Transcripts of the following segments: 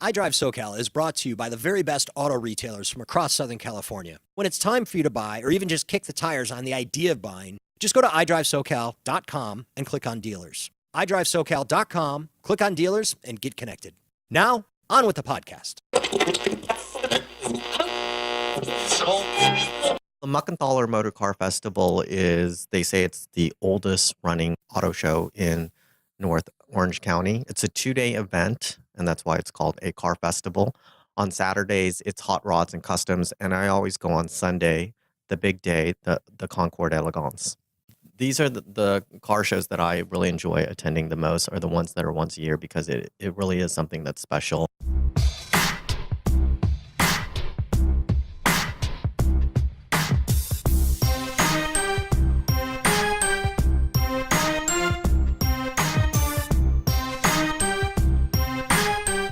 iDriveSoCal is brought to you by the very best auto retailers from across Southern California. When it's time for you to buy or even just kick the tires on the idea of buying, just go to iDriveSoCal.com and click on dealers. iDriveSoCal.com, click on dealers, and get connected. Now, on with the podcast. The Muckenthaler Motor Car Festival is, they say it's the oldest running auto show in North Orange County. It's a 2-day event, and that's why it's called a car festival. On Saturdays, it's hot rods and customs, and I always go on Sunday, the big day, the Concours d'Elegance. These are the car shows that I really enjoy attending the most, are the ones that are once a year, because it really is something that's special.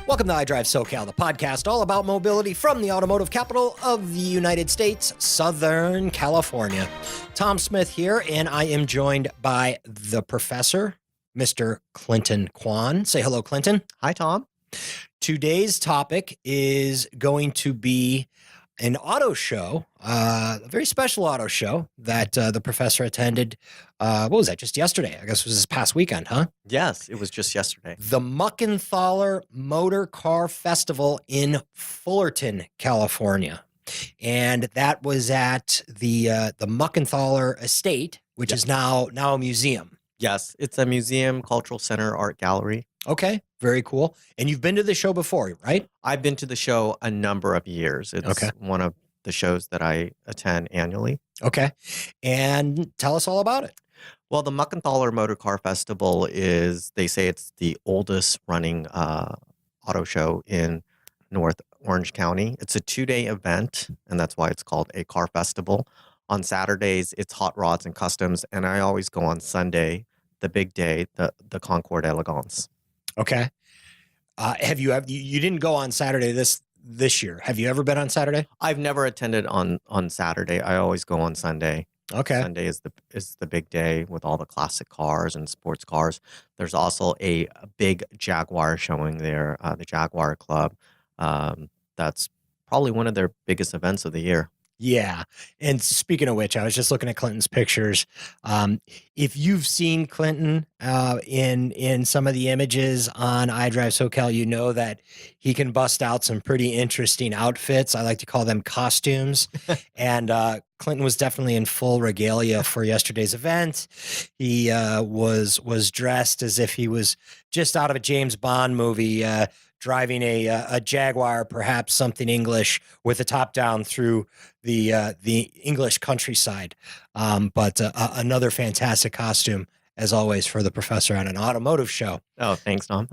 Welcome to iDriveSoCal, the podcast all about mobility from the automotive capital of the United States, Southern California. Tom Smith here, and I am joined by the professor, Mr. Clinton Quan. Say hello, Clinton. Hi, Tom. Today's topic is going to be an auto show, a very special auto show that the professor attended. What was that? Just yesterday? I guess it was this past weekend, huh? Yes, it was just yesterday. The Muckenthaler Motor Car Festival in Fullerton, California. And that was at the Muckenthaler Estate, which is now a museum. Yes, it's a museum, cultural center, art gallery. Okay, very cool. And you've been to the show before, right? I've been to the show a number of years. It's one of the shows that I attend annually. Okay. And tell us all about it. Well, the Muckenthaler Motor Car Festival is, they say it's the oldest running auto show in North Orange County. It's a 2-day event, and that's why it's called a car festival. On Saturdays, it's hot rods and customs, and I always go on Sunday, the big day, the Concours d'Elegance. Okay. You didn't go on Saturday this year. Have you ever been on Saturday? I've never attended on Saturday. I always go on Sunday. Okay. Sunday is the big day with all the classic cars and sports cars. There's also a big Jaguar showing there, the Jaguar Club. That's probably one of their biggest events of the year. Yeah. And speaking of which, I was just looking at Clinton's pictures. If you've seen Clinton in some of the images on iDriveSoCal, you know that he can bust out some pretty interesting outfits. I like to call them costumes. And Clinton was definitely in full regalia for yesterday's event. He was dressed as if he was just out of a James Bond movie, driving a Jaguar, perhaps something English, with the top down through the English countryside. But another fantastic costume, as always, for the professor on an automotive show. Oh, thanks, Tom.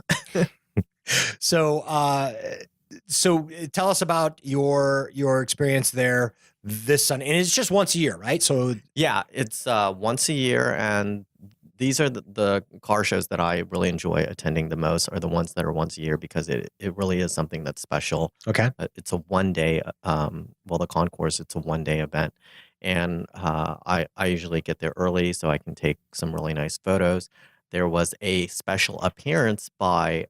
So tell us about your experience there this Sunday. And it's just once a year, right? So yeah, it's once a year, and these are the car shows that I really enjoy attending the most, are the ones that are once a year, because it really is something that's special. Okay. It's a 1-day, the concourse, it's a 1-day event. And I usually get there early so I can take some really nice photos. There was a special appearance by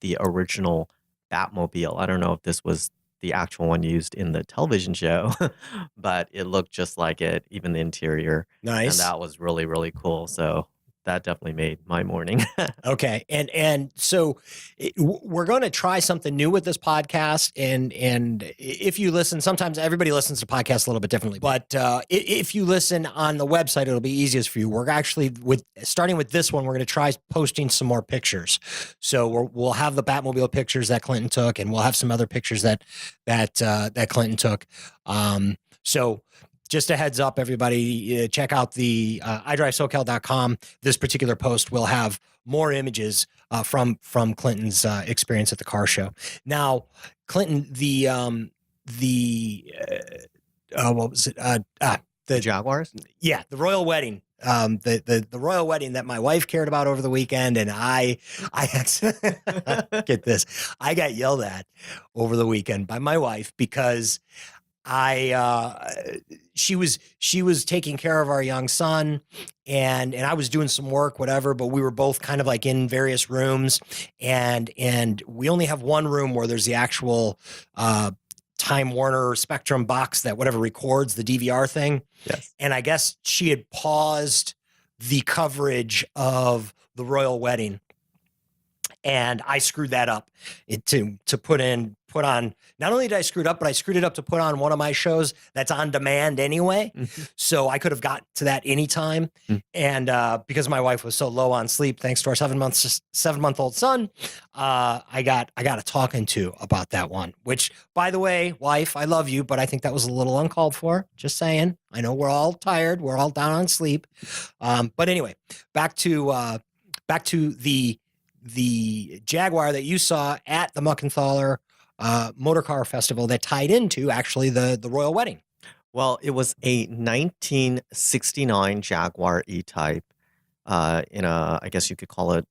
the original Batmobile. I don't know if this was the actual one used in the television show, but it looked just like it, even the interior. Nice. And that was really, really cool. So that definitely made my morning. Okay. And so we're going to try something new with this podcast. And if you listen, sometimes everybody listens to podcasts a little bit differently, but if you listen on the website, it'll be easiest for you. We're actually starting with this one, we're going to try posting some more pictures. So we'll have the Batmobile pictures that Clinton took, and we'll have some other pictures that Clinton took. So just a heads up, everybody, check out the iDriveSoCal.com. This particular post will have more images from Clinton's experience at the car show. Now, Clinton, what was it? The Jaguars? Yeah, the royal wedding. The royal wedding that my wife cared about over the weekend, and I get this. I got yelled at over the weekend by my wife because She was taking care of our young son, and I was doing some work, whatever, but we were both kind of like in various rooms, and we only have one room where there's the actual Time Warner Spectrum box that whatever records the DVR thing. Yes. And I guess she had paused the coverage of the royal wedding, and I screwed that up to put on. Not only did I screw it up, but I screwed it up to put on one of my shows that's on demand anyway. So I could have got to that anytime. And because my wife was so low on sleep, thanks to our 7-month-old son, I got a talking to about that one. Which, by the way, wife, I love you, but I think that was a little uncalled for. Just saying. I know we're all tired, we're all down on sleep. But anyway, back to the Jaguar that you saw at the Muckenthaler Motor Car Festival that tied into actually the royal wedding. Well, it was a 1969 Jaguar E-Type in a, I guess you could call it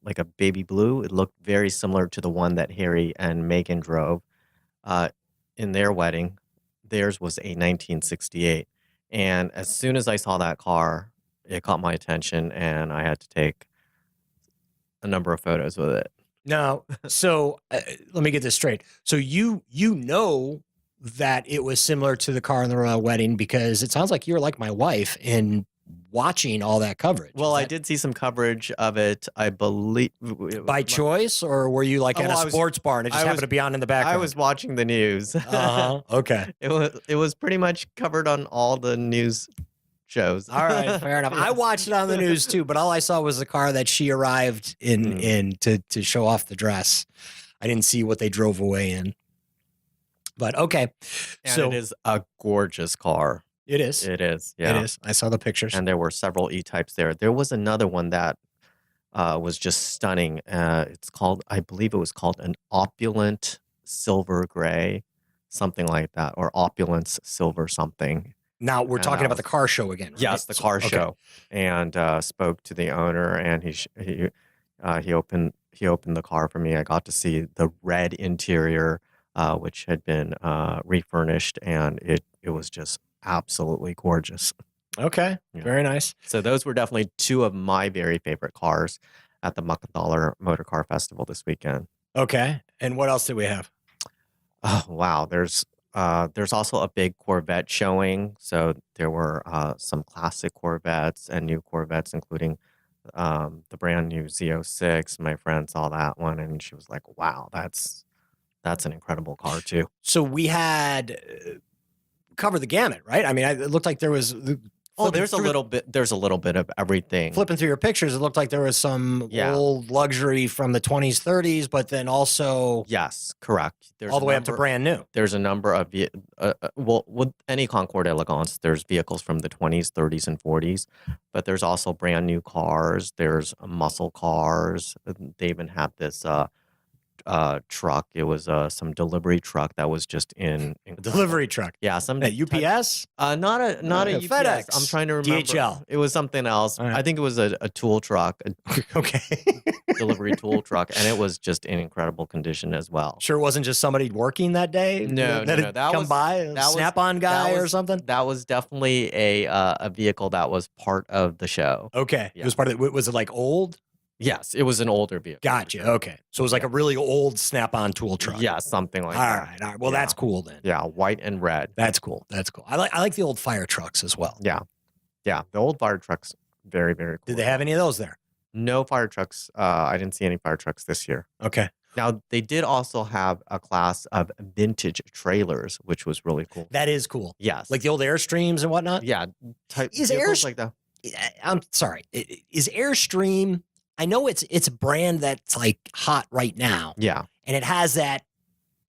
like a baby blue. It looked very similar to the one that Harry and Meghan drove in their wedding. Theirs was a 1968. And as soon as I saw that car, it caught my attention, and I had to take a number of photos with it. Now, so let me get this straight. So you know that it was similar to the car in the royal wedding, because it sounds like you're like my wife in watching all that coverage. Well, I did see some coverage of it, I believe. By choice, or were you like at a sports bar and it just happened to be on in the background? I was watching the news. Okay. It was pretty much covered on all the news shows. All right, fair enough. I watched it on the news too, but all I saw was the car that she arrived in to show off the dress. I didn't see what they drove away in. But okay. And so it is a gorgeous car. It is. It is. Yeah. It is. I saw the pictures. And there were several E-Types there. There was another one that was just stunning. It's called, I believe it was called an opulent silver gray, something like that, or opulence silver something. Now we're talking about the car show again, right? Yes, the car show, and spoke to the owner, and he opened the car for me. I got to see the red interior, which had been refurnished, and it was just absolutely gorgeous. Okay, very nice. So those were definitely two of my very favorite cars at the Muckenthaler Motor Car Festival this weekend. Okay, and what else did we have? Oh wow, there's also a big Corvette showing. So there were some classic Corvettes and new Corvettes, including the brand new Z06. My friend saw that one, and she was like, "Wow, that's an incredible car too." So we had covered the gamut, right? I mean, it looked like there was. There's a little bit of everything. Flipping through your pictures, it looked like there was some old luxury from the 20s, 30s, but then also yes, correct. There's all the way up to brand new. There's a number of well, with any Concorde Elegance, there's vehicles from the 20s, 30s, and 40s, but there's also brand new cars. There's muscle cars. They even have this truck. It was some delivery truck that was just in delivery truck. Yeah, some UPS. Not a UPS. FedEx. I'm trying to remember. DHL. It was something else. Right. I think it was a tool truck. Okay. Delivery tool truck, and it was just in incredible condition as well. Sure, it wasn't just somebody working that day. No, that come by, a Snap-on guy or something. That was definitely a vehicle that was part of the show. Okay, Yeah. It was part of. Was it like old? Yes, it was an older vehicle. Gotcha. Okay. So it was like a really old Snap-on tool truck. Yeah, something like that. All right. Well, that's cool then. Yeah, white and red. That's cool. I like the old fire trucks as well. Yeah. The old fire trucks, very, very cool. Did they have any of those there? No fire trucks. I didn't see any fire trucks this year. Okay. Now, they did also have a class of vintage trailers, which was really cool. That is cool. Yes. Like the old Airstreams and whatnot? Yeah. Is vehicles like that. I'm sorry. Is Airstream... I know it's a brand that's like hot right now. Yeah. And it has that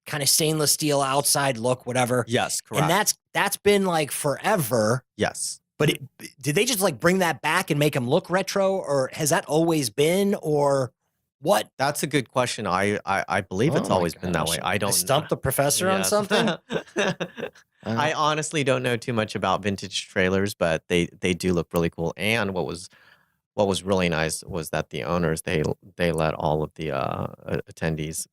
kind of stainless steel outside look, whatever. Yes, correct. And that's been like forever. Yes. But did they just like bring that back and make them look retro, or has that always been, or what? That's a good question. I believe it's always been that way. I don't stumped the professor on something. I honestly don't know too much about vintage trailers, but they do look really cool. And what was really nice was that the owners they let all of the attendees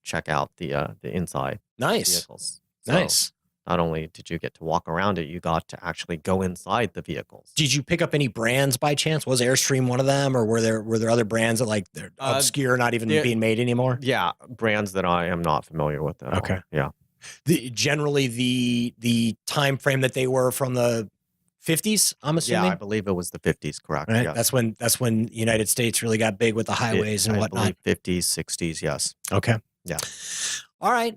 check out the inside Nice. vehicles. So, Nice. not only did you get to walk around it, you got to actually go inside the vehicles. Did you pick up any brands by chance? Was Airstream one of them, or were there other brands that like they're obscure, not even being made anymore? Yeah, brands that I am not familiar with at all. Yeah. Generally the time frame that they were from the 50s, I'm assuming. Yeah, I believe it was the 50s, correct? Right? Yes. That's when the United States really got big with the highways and whatnot. I believe 50s, 60s, yes. Okay. Yeah. All right.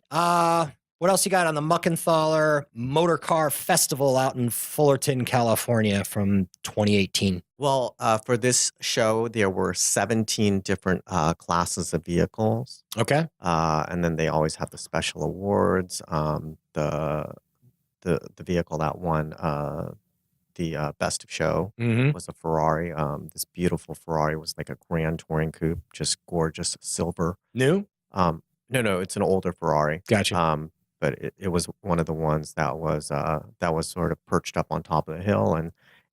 What else you got on the Muckenthaler Motor Car Festival out in Fullerton, California from 2018? Well, for this show, there were 17 different classes of vehicles. Okay. And then they always have the special awards. The vehicle that won the best of show was a Ferrari. This beautiful Ferrari was like a Grand Touring Coupe, just gorgeous silver. New? No, it's an older Ferrari. Gotcha. But it was one of the ones that was sort of perched up on top of the hill,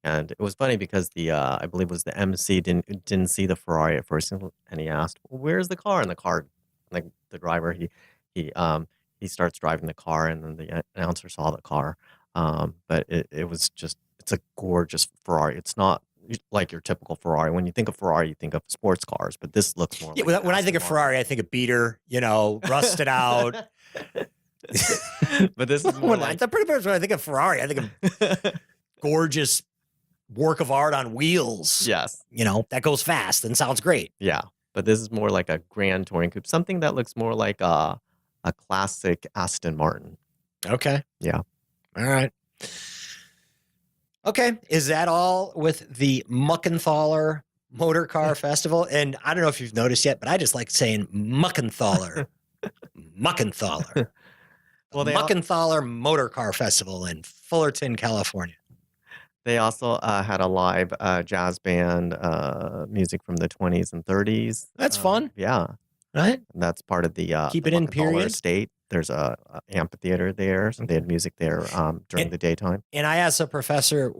and it was funny because the I believe it was the MC didn't see the Ferrari at first, and he asked, well, "Where's the car?" And the car, like the driver, he starts driving the car, and then the announcer saw the car. But it was just, it's a gorgeous Ferrari. It's not like your typical Ferrari. When you think of Ferrari, you think of sports cars, but this looks more. Yeah, like when I think of Ferrari, I think of beater, rusted out. But this is more like, pretty much when I think of Ferrari, I think of gorgeous work of art on wheels. Yes. That goes fast and sounds great. Yeah. But this is more like a Grand Touring Coupe, something that looks more like a classic Aston Martin. Okay. Yeah. All right. Okay. Is that all with the Muckenthaler Motor Car Festival? And I don't know if you've noticed yet, but I just like saying Muckenthaler. Muckenthaler. Well, Muckenthaler Motor Car Festival in Fullerton, California. They also had a live jazz band, music from the 20s and 30s. That's fun. Yeah. Right? And that's part of the Keep it in period. Estate. There's a amphitheater there, so they had music there during the daytime. And I asked the professor,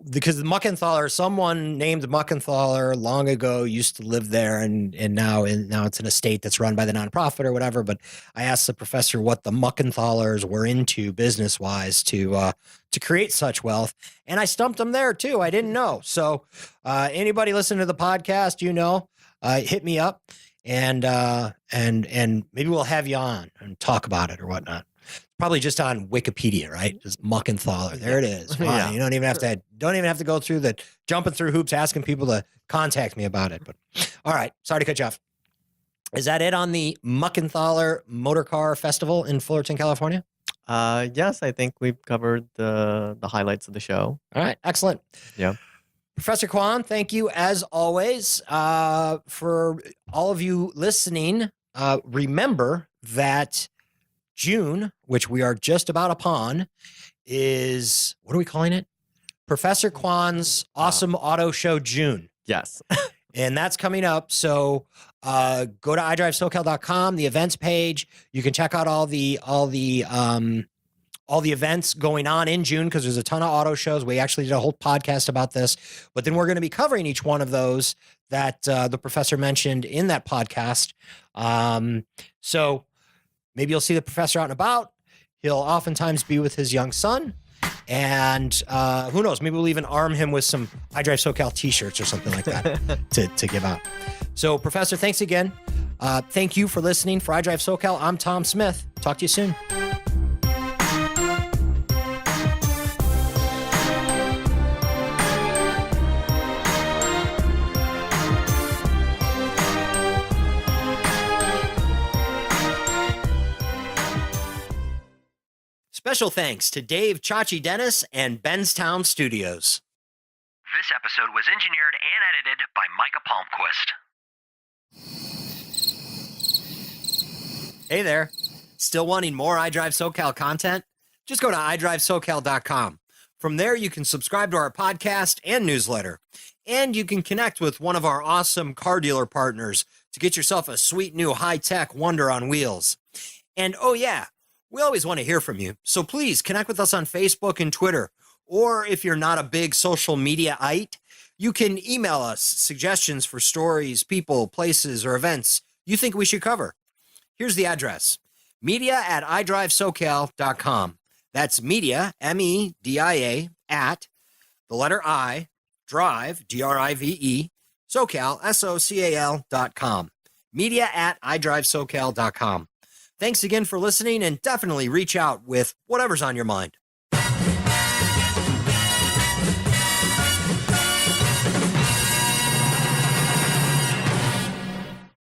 because the Muckenthaler, someone named Muckenthaler long ago used to live there, and now it's an estate that's run by the nonprofit or whatever. But I asked the professor what the Muckenthalers were into business wise to create such wealth, and I stumped him there too. I didn't know. So anybody listening to the podcast, hit me up. And maybe we'll have you on and talk about it or whatnot. Probably just on Wikipedia, right? Just Muckenthaler. There it is. Wow. Yeah. You don't even have to go through the jumping through hoops, asking people to contact me about it. But all right. Sorry to cut you off. Is that it on the Muckenthaler Motor Car Festival in Fullerton, California? Yes, I think we've covered the highlights of the show. All right. Excellent. Yeah. Professor Quan, thank you as always. For all of you listening, remember that June, which we are just about upon, is, what are we calling it? Professor Quan's Awesome Auto Show June. Yes. And that's coming up. So go to iDriveSoCal.com, the events page. You can check out all the events going on in June, because there's a ton of auto shows. We actually did a whole podcast about this, but then we're going to be covering each one of those that the professor mentioned in that podcast. So maybe you'll see the professor out and about. He'll oftentimes be with his young son, and who knows, maybe we'll even arm him with some iDriveSoCal t-shirts or something like that to give out. So Professor, thanks again. Thank you for listening. For iDriveSoCal, I'm Tom Smith. Talk to you soon. Special thanks to Dave Chachi Dennis and Benstown Studios. This episode was engineered and edited by Micah Palmquist. Hey there. Still wanting more iDriveSoCal content? Just go to iDriveSoCal.com. From there, you can subscribe to our podcast and newsletter. And you can connect with one of our awesome car dealer partners to get yourself a sweet new high-tech wonder on wheels. And oh yeah, we always want to hear from you. So please connect with us on Facebook and Twitter. Or if you're not a big social media-ite, you can email us suggestions for stories, people, places, or events you think we should cover. Here's the address: media@iDriveSoCal.com. That's media, MEDIA, at the letter I, drive, DRIVE, SoCal, SoCal.com. Media at iDriveSoCal.com. Thanks again for listening, and definitely reach out with whatever's on your mind.